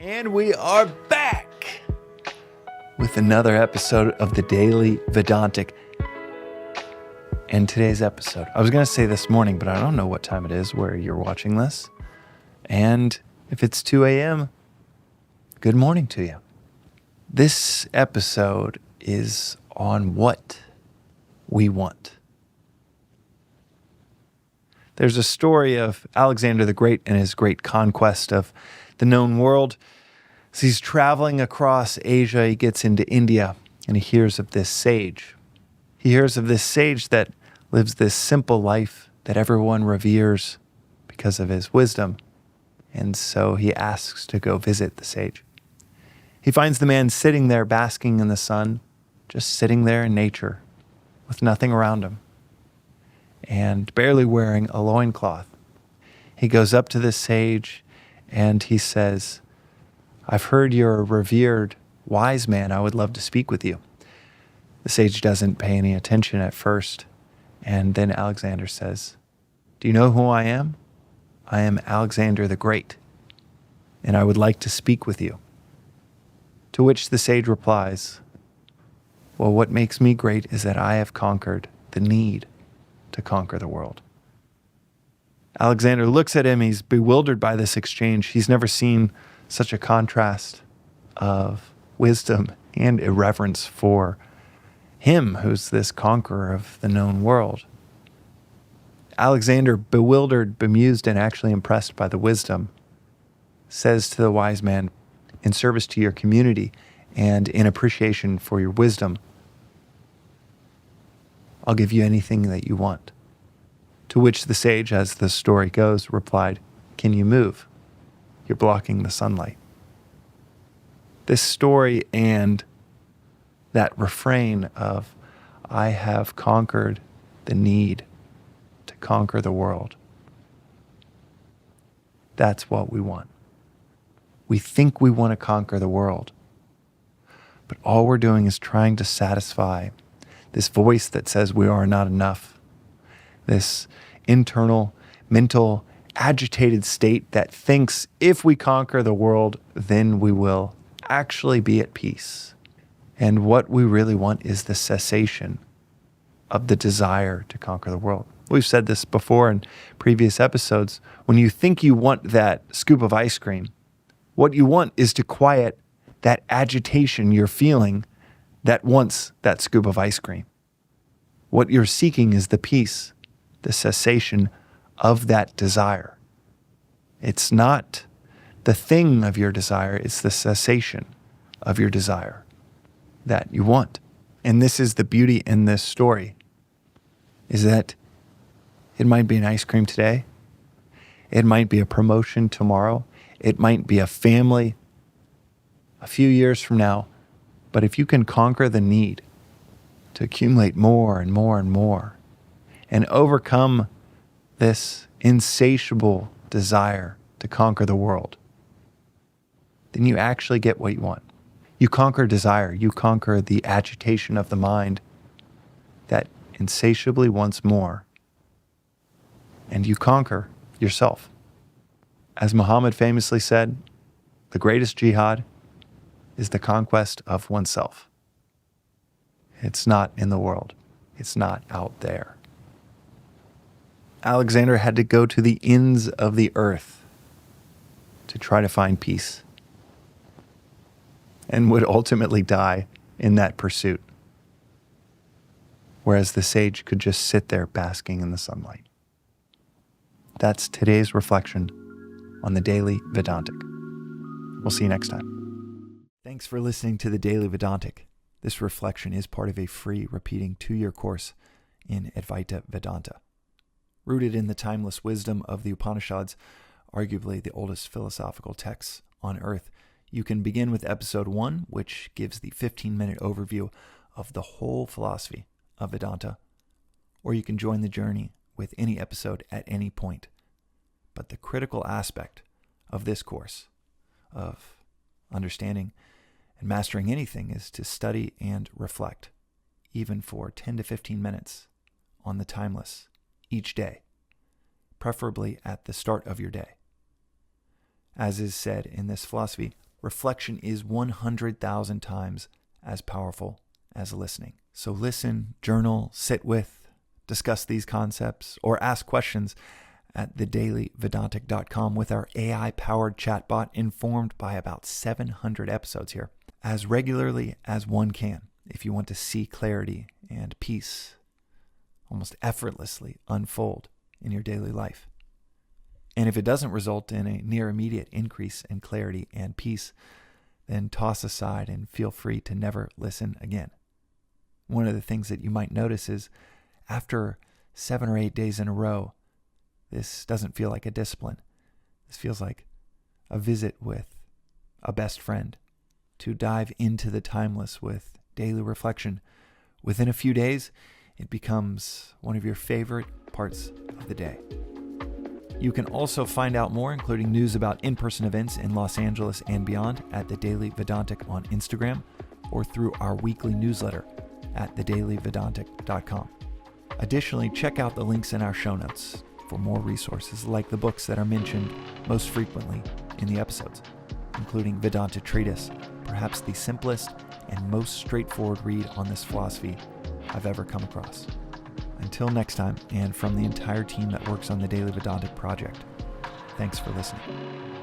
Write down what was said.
And we are back with another episode of the Daily Vedantic. And today's episode, I was going to say this morning, but I don't know what time it is where you're watching this. And if it's 2 a.m., good morning to you. This episode is on what we want. There's a story of Alexander the Great and his great conquest of the known world. As he's traveling across Asia, he gets into India and he hears of this sage. He hears of this sage that lives this simple life that everyone reveres because of his wisdom. And so he asks to go visit the sage. He finds the man sitting there basking in the sun, just sitting there in nature with nothing around him and barely wearing a loincloth. He goes up to this sage and he says, "I've heard you're a revered wise man. I would love to speak with you." The sage doesn't pay any attention at first. And then Alexander says, "Do you know who I am? I am Alexander the Great, and I would like to speak with you." To which the sage replies, "Well, what makes me great is that I have conquered the need to conquer the world." Alexander looks at him. He's bewildered by this exchange. He's never seen such a contrast of wisdom and irreverence for him, who's this conqueror of the known world. Alexander, bewildered, bemused, and actually impressed by the wisdom, says to the wise man, in service to your community and in appreciation for your wisdom, "I'll give you anything that you want." To which the sage, as the story goes, replied, "Can you move? You're blocking the sunlight." This story and that refrain of, "I have conquered the need to conquer the world," that's what we want. We think we want to conquer the world, but all we're doing is trying to satisfy this voice that says we are not enough, this internal, mental, agitated state that thinks if we conquer the world, then we will actually be at peace. And what we really want is the cessation of the desire to conquer the world. We've said this before in previous episodes. When you think you want that scoop of ice cream, what you want is to quiet that agitation you're feeling that wants that scoop of ice cream. What you're seeking is the peace, the cessation of that desire. It's not the thing of your desire, it's the cessation of your desire that you want. And this is the beauty in this story, is that it might be an ice cream today, it might be a promotion tomorrow, it might be a family a few years from now, but if you can conquer the need to accumulate more and more and more and overcome this insatiable desire to conquer the world, then you actually get what you want. You conquer desire. You conquer the agitation of the mind that insatiably wants more. And you conquer yourself. As Muhammad famously said, the greatest jihad is the conquest of oneself. It's not in the world. It's not out there. Alexander had to go to the ends of the earth to try to find peace, and would ultimately die in that pursuit, whereas the sage could just sit there basking in the sunlight. That's today's reflection on the Daily Vedantic. We'll see you next time. Thanks for listening to the Daily Vedantic. This reflection is part of a free repeating 2-year course in Advaita Vedanta. Rooted in the timeless wisdom of the Upanishads, arguably the oldest philosophical texts on earth, you can begin with episode 1, which gives the 15-minute overview of the whole philosophy of Vedanta, or you can join the journey with any episode at any point. But the critical aspect of this course, of understanding and mastering anything, is to study and reflect, even for 10 to 15 minutes, on the timeless each day, preferably at the start of your day. As is said in this philosophy, reflection is 100,000 times as powerful as listening. So listen, journal, sit with, discuss these concepts, or ask questions at thedailyvedantic.com with our AI-powered chatbot informed by about 700 episodes here, as regularly as one can if you want to see clarity and peace almost effortlessly unfold in your daily life. And if it doesn't result in a near immediate increase in clarity and peace, then toss aside and feel free to never listen again. One of the things that you might notice is after 7 or 8 days in a row, this doesn't feel like a discipline. This feels like a visit with a best friend to dive into the timeless with daily reflection. Within a few days, it becomes one of your favorite parts of the day. You can also find out more, including news about in-person events in Los Angeles and beyond, at the Daily Vedantic on Instagram or through our weekly newsletter at thedailyvedantic.com. Additionally, check out the links in our show notes for more resources like the books that are mentioned most frequently in the episodes, including Vedanta Treatise, perhaps the simplest and most straightforward read on this philosophy I've ever come across. Until next time, and from the entire team that works on the Daily Vedantic project, thanks for listening.